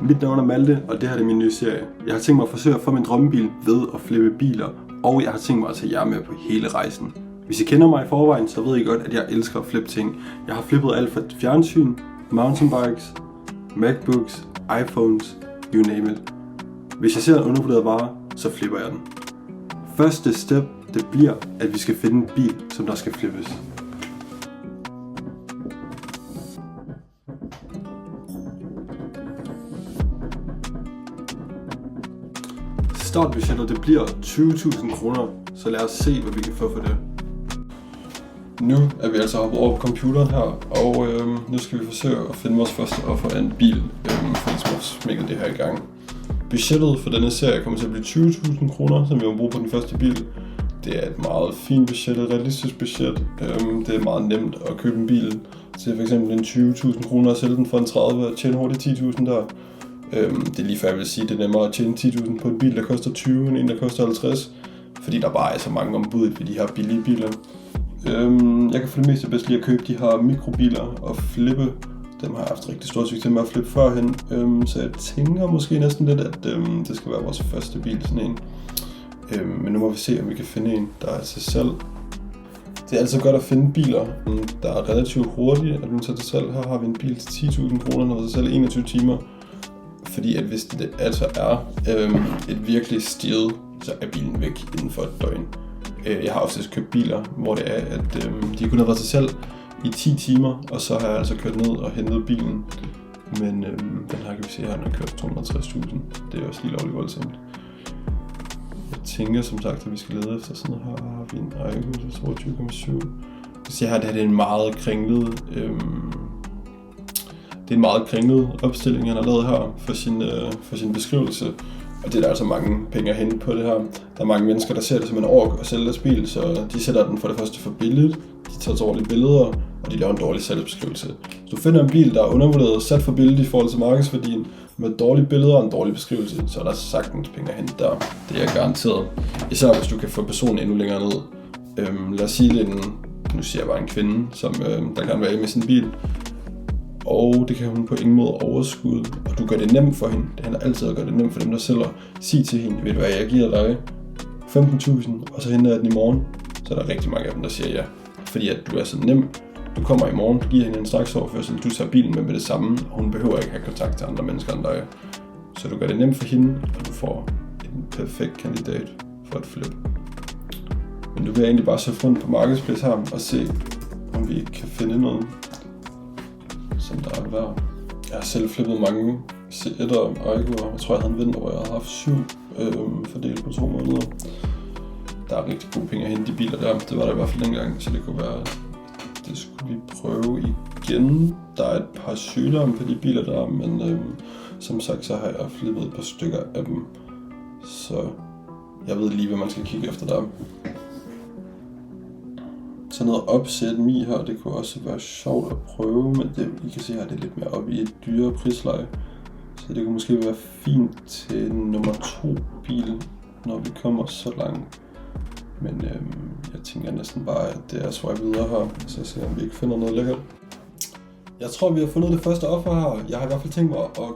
Mit navn er Malte, og det her er min nye serie. Jeg har tænkt mig at forsøge at få min drømmebil ved at flippe biler, og jeg har tænkt mig at tage jer med på hele rejsen. Hvis I kender mig i forvejen, så ved I godt, at jeg elsker at flippe ting. Jeg har flippet alt fra fjernsyn, mountainbikes, MacBooks, iPhones, you name it. Hvis jeg ser en undervurderet vare, så flipper jeg den. Første step, det bliver, at vi skal finde en bil, som der skal flippes. Startbudgettet det bliver 20.000 kroner, så lad os se, hvad vi kan få for det. Nu er vi altså hoppet over på computeren her, og nu skal vi forsøge at finde vores første offer af en bil, fordi vi har smækket det her i gang. Budgettet for denne serie kommer til at blive 20.000 kroner, som vi må bruge på den første bil. Det er et meget fint budget, et realistisk budget. Det er meget nemt at købe en bil til f.eks. en 20.000 kroner og sælge den for en 30 og tjene hurtigt 10.000 der. Det er lige før jeg vil sige, at det er nemmere at tjene 10.000 på en bil, der koster 20, end en, der koster 50. Fordi der bare er så mange ombud ved de her billige biler. Jeg kan for det meste bedst lide at købe de her mikrobiler og flippe. Dem har jeg haft rigtig stor succes med at flippe førhen. Så jeg tænker måske næsten lidt, at det skal være vores første bil, sådan en. Men nu må vi se, om vi kan finde en, der er til salg. Det er altså godt at finde biler, der er relativt hurtige, at vi tager til salg. Her har vi en bil til 10.000 kroner, der er til salg 21 timer. Fordi at hvis det altså er et virkelig stil, så er bilen væk inden for et døgn. Jeg har oftest købt biler, hvor det er, at de kun har været til salg i 10 timer, og så har jeg altså kørt ned og hentet bilen. Men den her kan vi se her, den har kørt 260.000. Det er også lige lovligt voldsomt. Jeg tænker som sagt, at vi skal lede efter sådan noget. Her har vi en Aygo til 22,7. Vi ser her, det her det er en meget kringlet... Det er en meget kringlet opstilling, han har lavet her for sin beskrivelse. Og det er der altså mange penge at hente på det her. Der er mange mennesker, der ser det som en ork og sælger deres bil, så de sætter den for det første for billigt. De tager dårlige billeder, og de laver en dårlig salgsbeskrivelse. Hvis du finder en bil, der er undervurderet sat for billigt i forhold til markedsværdien, med dårlige billeder og en dårlig beskrivelse, så er der sagtens penge at hente der. Det er garanteret. Især hvis du kan få personen endnu længere ned. Lad os sige, det er nu siger jeg bare en kvinde, som der kan være af med sin bil. Og det kan hun på ingen måde overskud, og du gør det nemt for hende. Det handler altid at gøre det nemt for dem, der sælger. Sig til hende, ved du hvad, jeg giver dig 15.000, og så henter jeg den i morgen. Så er der rigtig mange af dem, der siger ja. Fordi at du er så nem. Du kommer i morgen, du giver hende en straksoverførsel, du tager bilen med det samme, og hun behøver ikke have kontakt til andre mennesker end dig. Så du gør det nemt for hende, og du får en perfekt kandidat for at flippe. Men du vil egentlig bare sætte rundt på markedsplads her, og se, om vi kan finde noget, som der er værd. Jeg har selv flippet mange C1'er og Aygo'er. Jeg tror, jeg havde en vinter, hvor jeg havde haft 7 fordelt på 2 måneder. Der er rigtig gode penge at hente de biler der. Det var der i hvert fald dengang, så det kunne være, det skulle vi prøve igen. Der er et par sygdomme på de biler der, men som sagt, så har jeg flippet et par stykker af dem. Så jeg ved lige, hvad man skal kigge efter der. Så noget opsæt mi her, det kunne også være sjovt at prøve, men det, I kan se her, det er lidt mere op i et dyrere prisleje. Så det kunne måske være fint til nummer 2 bil, når vi kommer så langt. Men jeg tænker næsten bare, at det er at swipe videre her, så jeg ser, om vi ikke finder noget lækkert. Jeg tror, vi har fundet det første offer her. Jeg har i hvert fald tænkt mig at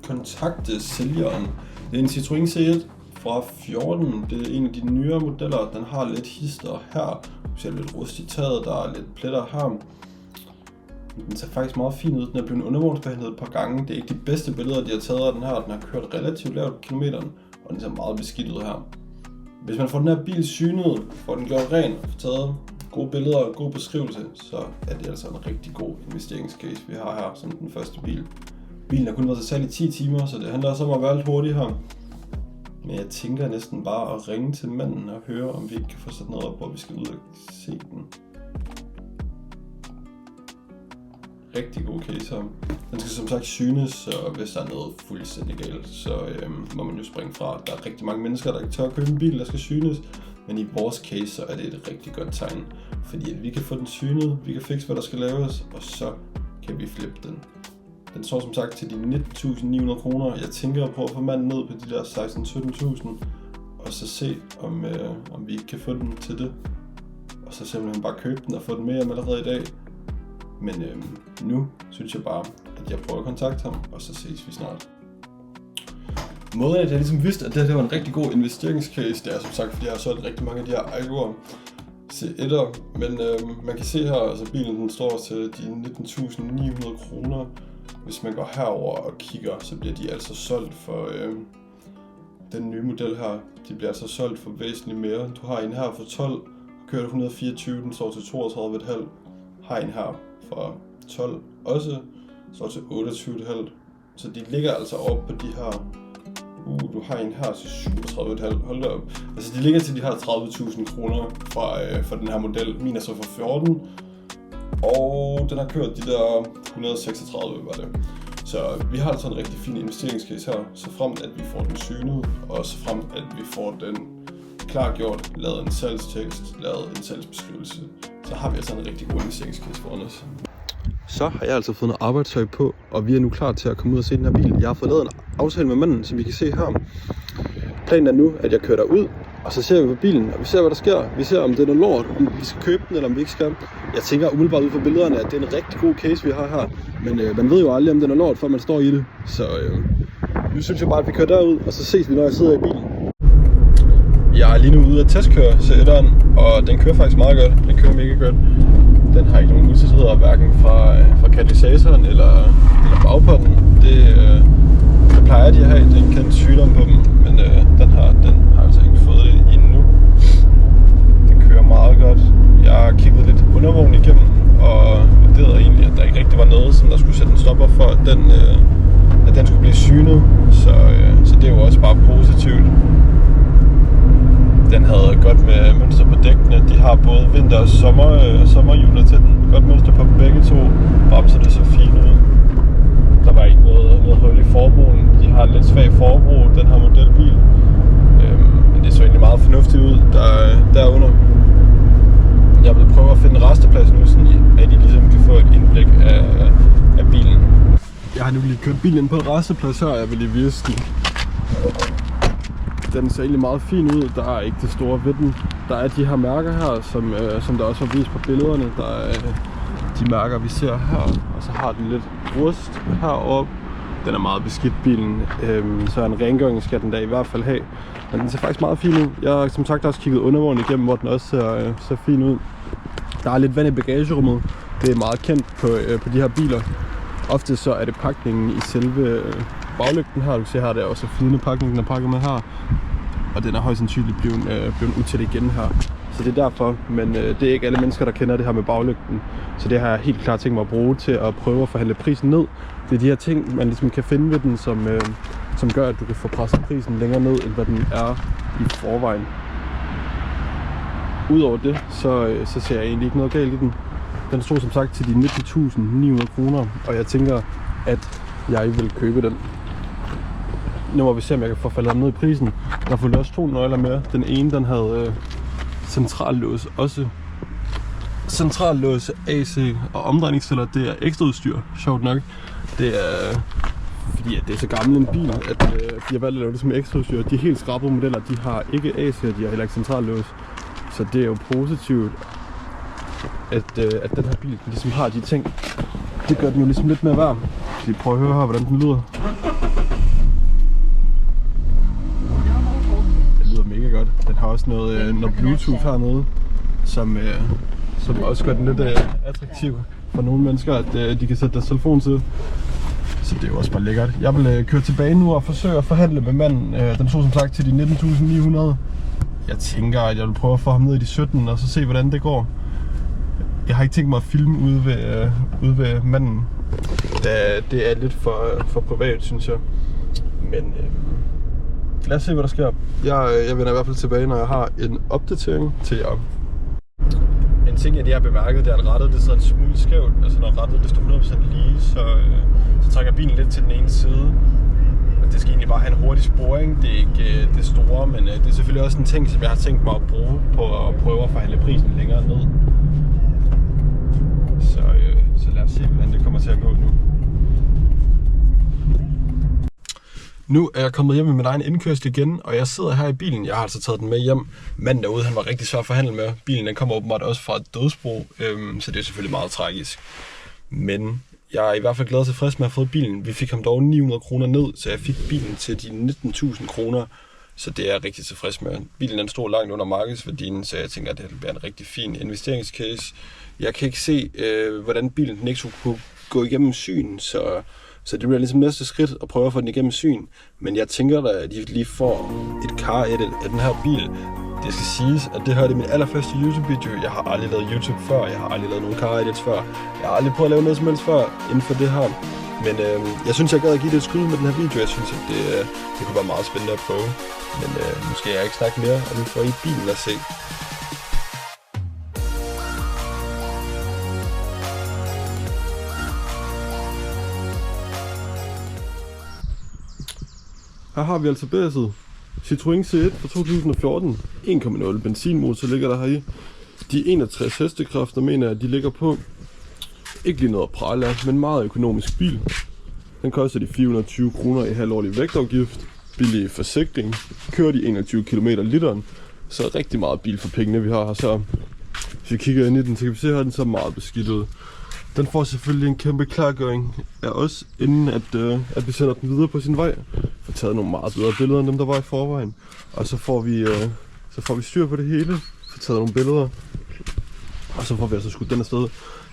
kontakte sælgeren. Det er en Citroën C1 fra 14. Det er en af de nyere modeller. Den har lidt hister her. Du ser lidt rust i taget, der er lidt pletter her. Den ser faktisk meget fin ud. Den er blevet undervognsbehandlet et par gange. Det er ikke de bedste billeder, de har taget af den her. Den har kørt relativt lavt kilometeren, og den ser meget beskidt ud her. Hvis man får den her bil synet, får den gjort ren og får taget gode billeder og god beskrivelse, så er det altså en rigtig god investeringscase, vi har her som den første bil. Bilen har kun været til salg i 10 timer, så det handler også om at være lidt hurtig her. Men jeg tænker næsten bare at ringe til manden og høre, om vi ikke kan få sat noget op, hvor vi skal ud og se den. Rigtig god case her. Den skal som sagt synes, så hvis der er noget fuldstændig galt, så må man jo springe fra. Der er rigtig mange mennesker, der ikke tør at købe en bil, der skal synes. Men i vores case, så er det et rigtig godt tegn. Fordi at vi kan få den synet, vi kan fikse, hvad der skal laves, og så kan vi flippe den. Den står som sagt til de 19.900 kroner. Jeg tænker at prøve at få manden ned på de der 16-17.000, og så se, om vi ikke kan få den til det. Og så simpelthen bare købe den og få den med hjem allerede i dag. Men nu synes jeg bare, at jeg prøver at kontakte ham, og så ses vi snart. Måden at jeg ligesom vidste, at det her var en rigtig god investeringscase, det er som sagt, fordi jeg har solgt rigtig mange af de her Aygoer C1'er, men man kan se her, altså bilen den står til de 19.900 kroner. Hvis man går herover og kigger, så bliver de altså solgt for den nye model her. De bliver altså solgt for væsentligt mere. Du har en her for 12, kører 124, den står til 32,5. Har en her for 12 også, står til 28,5. Så de ligger altså oppe på de her. Du har en her til 37,5. Hold da op. Altså de ligger til de her 30.000 kroner fra den her model. Min er så for 14. Og den har kørt de der 136, var det. Så vi har altså en rigtig fin investeringscase her. Så fremt at vi får den synet, og så fremt at vi får den klargjort, lavet en salgstekst, lavet en salgsbeskrivelse, så har vi altså en rigtig god investeringscase foran os. Så har jeg altså fået noget arbejdstøj på, og vi er nu klar til at komme ud og se den her bil. Jeg har fået lavet en aftale med manden, som vi kan se her. Planen er nu, at jeg kører derud, og så ser vi på bilen, og vi ser, hvad der sker. Vi ser, om det er noget lort, om vi skal købe den, eller om vi ikke skal. Jeg tænker umiddelbart ud fra billederne, at det er en rigtig god case, vi har her. Men man ved jo aldrig, om det er noget lort, før man står i det. Så nu synes jeg bare, at vi kører derud, og så ses vi, når jeg sidder i bilen. Jeg er lige nu ude at testkøre C1'eren, og den kører faktisk meget godt. Den kører mega godt. Den har ikke nogen utilheder, hverken fra katalysatoren eller bagpotten. Det plejer de at have. Det er en kendt sygdom på dem, men den har altså ikke fået det endnu. Den kører meget godt. Jeg har kigget lidt undervogn igennem, og vurderede egentlig, at der ikke rigtig var noget, som der skulle sætte en stopper for, at den skulle blive synet. Så det er jo også bare positivt. Den havde godt med mønster på dækkene. De har både vinter- og sommerhjuler til den. Godt mønster på begge to. Bremser så fint ud. Der var ikke noget hul i forbrugen. De har en lidt svag forbrug, den her modelbil. Men det så egentlig meget fornuftigt ud derunder. Jeg vil prøve at finde en resteplads nu, så at I ligesom kan få et indblik af bilen. Jeg har nu lige kørt bilen på en resteplads her, og jeg vil lige vise den. Den ser egentlig meget fin ud. Der er ikke det store ved den. Der er de her mærker her, som der også var vist på billederne. Der er de mærker, vi ser her. Og så har den lidt rust heroppe. Den er meget beskidt, bilen. Så en rengøring skal den da i hvert fald have. Men den ser faktisk meget fin ud. Jeg har som sagt også kigget undervognen igennem, hvor den også ser fin ud. Der er lidt vand i bagagerummet. Det er meget kendt på de her biler. Ofte så er det pakningen i selve baglygten her. Du kan se her, der er også flydende pakning, den er pakket med her. Og den er højst sandsynligt blevet utæt igen her. Så det er derfor, men det er ikke alle mennesker, der kender det her med baglygten. Så det har jeg helt klart tænkt mig at bruge til at prøve at forhandle prisen ned. Det er de her ting, man ligesom kan finde ved den, som gør, at du kan få presset prisen længere ned, end hvad den er i forvejen. Udover det, så ser jeg egentlig ikke noget galt i den. Den stod som sagt til de 19.900 kroner, og jeg tænker, at jeg vil købe den. Nu må vi se, om jeg kan få faldet ned i prisen. Der fulgte også 2 nøgler med. Den ene, den havde centrallås også. Centrallås, AC og omdrejningstæller, det er ekstra udstyr, sjovt nok. Det er fordi, at det er så gammel en bil, at de har valgt at lave det som ekstra udstyr. De helt skrabede modeller, de har ikke AC, og de har heller ikke centrallås. Så det er jo positivt, at den her bil ligesom har de ting. Det gør den jo ligesom lidt mere varm. Så prøv at høre her, hvordan den lyder. Det lyder mega godt. Den har også noget Bluetooth hernede, som også gør den lidt attraktiv for nogle mennesker, at de kan sætte deres telefon til. Så det er jo også bare lækkert. Jeg vil køre tilbage nu og forsøge at forhandle med manden. Den stod som sagt til de 19.900. Jeg tænker, at jeg vil prøve at få ham ned i de 17 og så se, hvordan det går. Jeg har ikke tænkt mig at filme ude ved manden, da det er lidt for privat, synes jeg. Men lad os se, hvad der sker. Jeg vender i hvert fald tilbage, når jeg har en opdatering til jer. En ting, jeg har bemærket, det er, at rattet det sidder en smule skævt. Altså når rattet det står 100% lige, så trækker bilen lidt til den ene side. Og det skal egentlig bare have en hurtig sporing. Det er ikke det store, men det er selvfølgelig også en ting, som jeg har tænkt mig at bruge på at prøve at forhandle prisen længere ned. Så lad os se, hvordan det kommer til at gå nu. Nu er jeg kommet hjem med min egen indkørsel igen, og jeg sidder her i bilen. Jeg har altså taget den med hjem. Manden derude, han var rigtig svær at forhandle med. Bilen den kommer åbenbart også fra et dødsbo, så det er selvfølgelig meget tragisk. Men Jeg er i hvert fald glad og tilfreds med at have fået bilen. Vi fik ham dog 900 kroner ned, så jeg fik bilen til de 19.000 kroner. Så det er jeg rigtig tilfreds med. Bilen den stod langt under markedsværdien, så jeg tænker, at det bliver en rigtig fin investeringscase. Jeg kan ikke se, hvordan bilen den ikke skulle kunne gå igennem syn, så det bliver ligesom næste skridt at prøve at få den igennem syn. Men jeg tænker da, at de lige får et car edit af den her bil. Det skal siges, at det her er min allerførste YouTube-video. Jeg har aldrig lavet YouTube før, jeg har aldrig lavet nogen car edits før. Jeg har aldrig prøvet at lave noget som helst før inden for det her. Men jeg synes, jeg gad at give det et skud med den her video. Jeg synes, at det kunne være meget spændende at prøve. Men nu skal jeg ikke snakke mere, og nu får I bilen at se. Her har vi altså BS'et. Citroën C1 fra 2014. 1,0 benzinmotor ligger der her i. De 61 hestekræfter mener jeg, at de ligger på. Ikke lige noget at prale af, men meget økonomisk bil. Den koster de 420 kroner i halvårlig vægtafgift. Billig forsikring. Kører de 21 km literen. Så rigtig meget bil for pengene vi har her. Så hvis vi kigger ind i den, så kan vi se, at den så meget beskidt ud. Den får selvfølgelig en kæmpe klargøring af os, inden at vi sender den videre på sin vej. Får taget nogle meget bedre billeder end dem, der var i forvejen. Og så får vi styr på det hele. Får taget nogle billeder. Og så får vi altså skudt den afsted.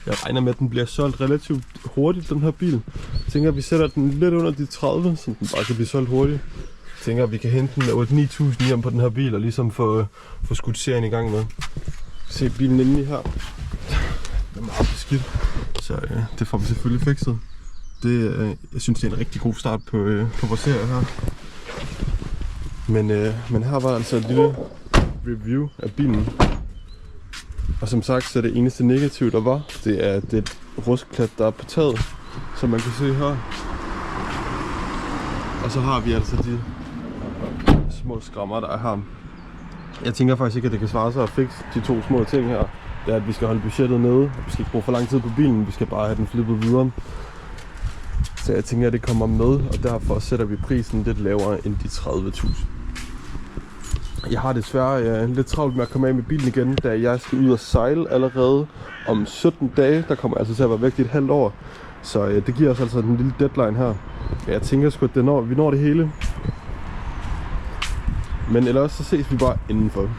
Jeg regner med, at den bliver solgt relativt hurtigt, den her bil. Jeg tænker, at vi sætter den lidt under de 30, så den bare kan blive solgt hurtigt. Jeg tænker, at vi kan hente den med 8-9.000 hjem på den her bil, og ligesom få skudt serien i gang med. Se bilen inde i her. Den er meget beskidt, så det får vi selvfølgelig fikset. Jeg synes, det er en rigtig god start på vores serie her. Men her var altså et lille review af bilen. Og som sagt, så er det eneste negative, der var, det er det rustklat, der er på taget, som man kan se her. Og så har vi altså de små skrammer, der er her. Jeg tænker faktisk ikke, at det kan svare sig at fikse de to små ting her. Det er, at vi skal holde budgettet nede. Vi skal ikke bruge for lang tid på bilen, vi skal bare have den flippet videre. Så jeg tænker, at det kommer med, og derfor sætter vi prisen lidt lavere end de 30.000. Jeg har desværre lidt travlt med at komme af med bilen igen, da jeg skal ud og sejle allerede om 17 dage. Der kommer jeg altså til at være væk i et halvt år. Så det giver os altså en lille deadline her. Jeg tænker sgu, at vi når det hele. Men ellers så ses vi bare indenfor.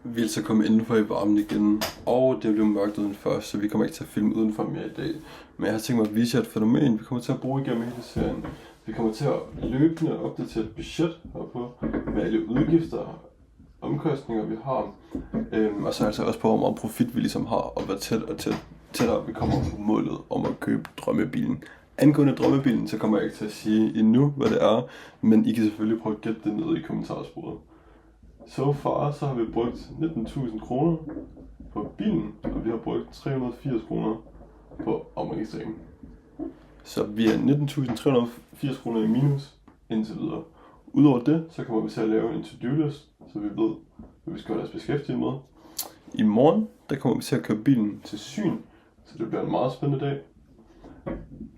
Vi er så kommet indenfor i varmen igen, og det bliver mørkt udenfor, så vi kommer ikke til at filme udenfor mere i dag. Men jeg har tænkt mig at vise jer et fænomen, vi kommer til at bruge igennem hele serien. Vi kommer til at løbende opdatere et budget herpå, med alle udgifter og omkostninger vi har. Og så altså også på, hvor meget profit vi ligesom har, og hvor tættere vi kommer på målet om at købe drømmebilen. Angående drømmebilen, så kommer jeg ikke til at sige endnu, hvad det er, men I kan selvfølgelig prøve at gætte det nede i kommentarsporet. So far så har vi brugt 19.000 kroner på bilen, og vi har brugt 380 kroner på omregistrering. Så vi er 19.380 kroner i minus indtil videre. Udover det, så kommer vi til at lave en to-do-list, så vi ved, hvad vi skal holde os beskæftiget med. I morgen, der kommer vi til at køre bilen til syn, så det bliver en meget spændende dag.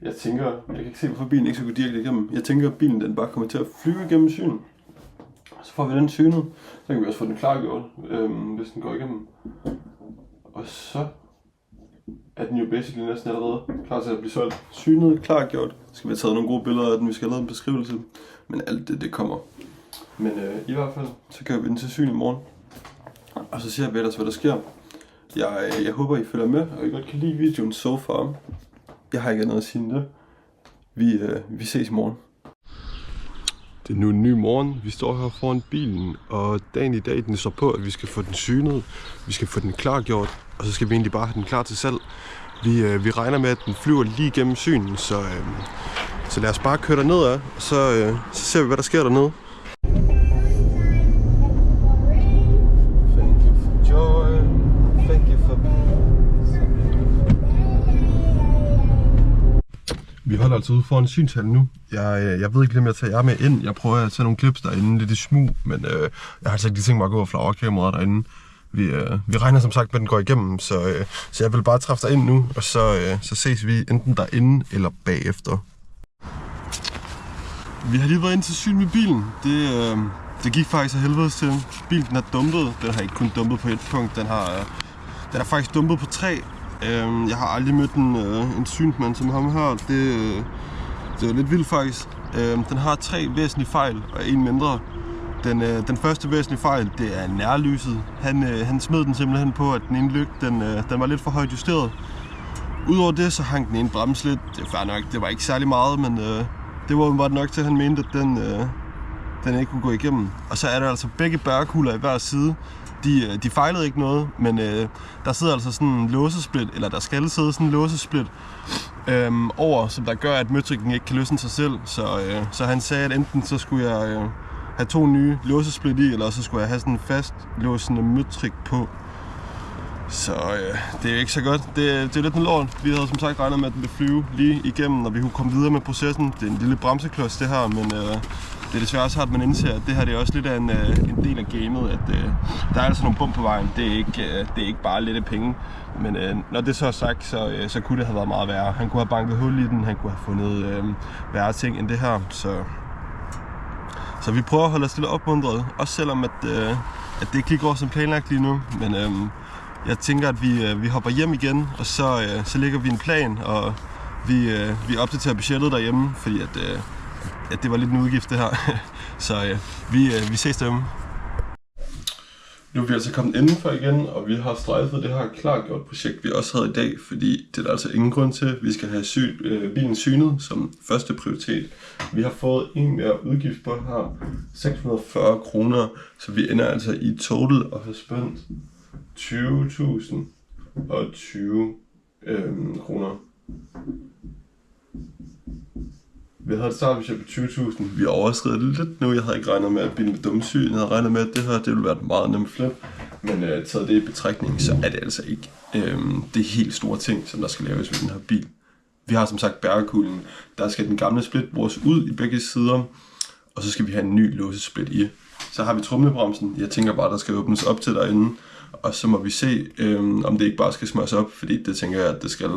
Jeg kan ikke se, hvorfor bilen ikke skal gå direkte igennem. Jeg tænker, at bilen den bare kommer til at flyve igennem synen. Så får vi den synet, så kan vi også få den klargjort, hvis den går igennem. Og så er den jo basically næsten allerede klar til at blive solgt. Synet, klargjort. Så skal vi have taget nogle gode billeder af den, vi skal have lavet en beskrivelse. Men alt det kommer. Men i hvert fald, så kører vi den til syn i morgen. Og så ser vi ellers, hvad der sker. Jeg håber, I følger med, og I godt kan lide videoen so far. Jeg har ikke noget at sige om det. Vi ses i morgen. Det er nu en ny morgen. Vi står her foran bilen, og dagen i dag den står på, at vi skal få den synet, vi skal få den klargjort, og så skal vi egentlig bare have den klar til salg. Vi regner med, at den flyver lige gennem synen, så lad os bare køre derned af, og så ser vi, hvad der sker dernede. Thank you for joy. Thank you for Vi holder altså ude foran synshallen nu. Jeg ved ikke lige, om jeg tager jer med ind. Jeg prøver at tage nogle clips derinde, lidt i smug, men jeg har altså ikke lige tænkt mig at gå og flagre kameraet derinde. Vi regner som sagt med, at den går igennem, så jeg vil bare træffe dig ind nu, og så ses vi enten derinde eller bagefter. Vi har lige været ind til syn med bilen. Det gik faktisk af helvedes til. Bilen er dumpet. Den har ikke kun dumpet på et punkt. Den er faktisk dumpet på 3. Jeg har aldrig mødt en synsmand som ham her. Det er lidt vildt faktisk. Den har 3 væsentlige fejl og en mindre. Den første væsentlige fejl, det er nærlyset. Han smed den simpelthen på, at den ene lygte, den var lidt for højt justeret. Udover det, så hang den ene bremse lidt. Det er fair nok, det var ikke særlig meget, men det var åbenbart nok til, at han mente, at den ikke kunne gå igennem. Og så er der altså begge bærekugler i hver side. De fejlede ikke noget, men der sidder altså sådan en låsesplit, eller der skal sidde sådan en låsesplit over, som der gør, at møtrikken ikke kan løsne sig selv. Så han sagde, at enten så skulle jeg have 2 nye låsesplit i, eller så skulle jeg have sådan en fast låsende møtrik på. Så det er ikke så godt. Det er lidt en lort. Vi havde som sagt regnet med, at den ville flyve lige igennem, og vi kunne komme videre med processen. Det er en lille bremseklods det her, men det er desværre så, at man indser, at det her det er også lidt af en del af gamet, at der er altså nogle bump på vejen. Det er ikke bare lidt af penge, men når det så er sagt, så kunne det have været meget værre. Han kunne have banket hul i den, han kunne have fundet værre ting end det her, så vi prøver at holde os lidt opmuntret, også selvom at det ikke lige går som planlagt lige nu, men jeg tænker, at vi hopper hjem igen, og så lægger vi en plan, og vi opdaterer budgettet derhjemme, fordi at det var lidt en udgift det her. Så vi ses derhjemme. Nu er vi altså kommet indenfor igen, og vi har strejfet det her klargjort projekt, vi også havde i dag, fordi det er der altså ingen grund til. Vi skal have bilen synet som første prioritet. Vi har fået en mere udgift på her, 640 kroner, så vi ender altså i total og har spændt 20.020 kroner. Vi havde et startbudget på 20.000. Vi har overskredet lidt nu. Jeg havde ikke regnet med, at bilen var dumsyg. Jeg havde regnet med, at det her ville være et meget nemt flip. Men taget det i betragtning, så er det altså ikke det helt store ting, som der skal laves ved den her bil. Vi har som sagt bærekuglen. Der skal den gamle split bruges ud i begge sider. Og så skal vi have en ny låsesplit i. Så har vi tromlebremsen. Jeg tænker bare, der skal åbnes op til derinde. Og så må vi se, om det ikke bare skal smøres op, fordi det tænker jeg, at det skal.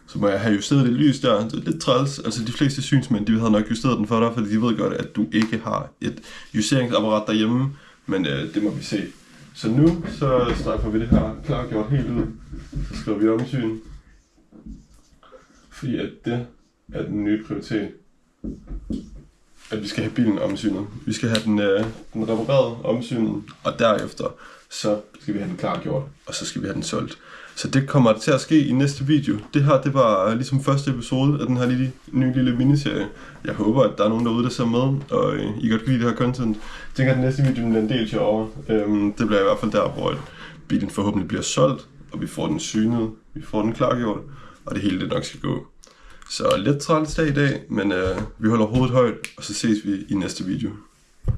Så må jeg have justeret det lys der. Det er lidt træls. Altså de fleste synsmænd, de havde nok justeret den for dig, fordi de ved godt, at du ikke har et justeringsapparat derhjemme. Men det må vi se. Så nu så strejfer vi det her klargjort helt ud. Så skriver vi omsyn. Fordi at det er den nye prioritet. At vi skal have bilen omsynet. Vi skal have den repareret omsynet, og derefter så skal vi have den klargjort, og så skal vi have den solgt. Så det kommer til at ske i næste video. Det her, det var ligesom første episode af den her nye lille miniserie. Jeg håber, at der er nogen derude, der ser med, og I godt kan lide det her content. Jeg tænker, at den næste video bliver en del sjovere. Det bliver i hvert fald der, hvor bilen forhåbentlig bliver solgt, og vi får den synet, vi får den klargjort, og det hele det nok skal gå. Så lidt træls dag i dag, men vi holder hovedet højt, og så ses vi i næste video.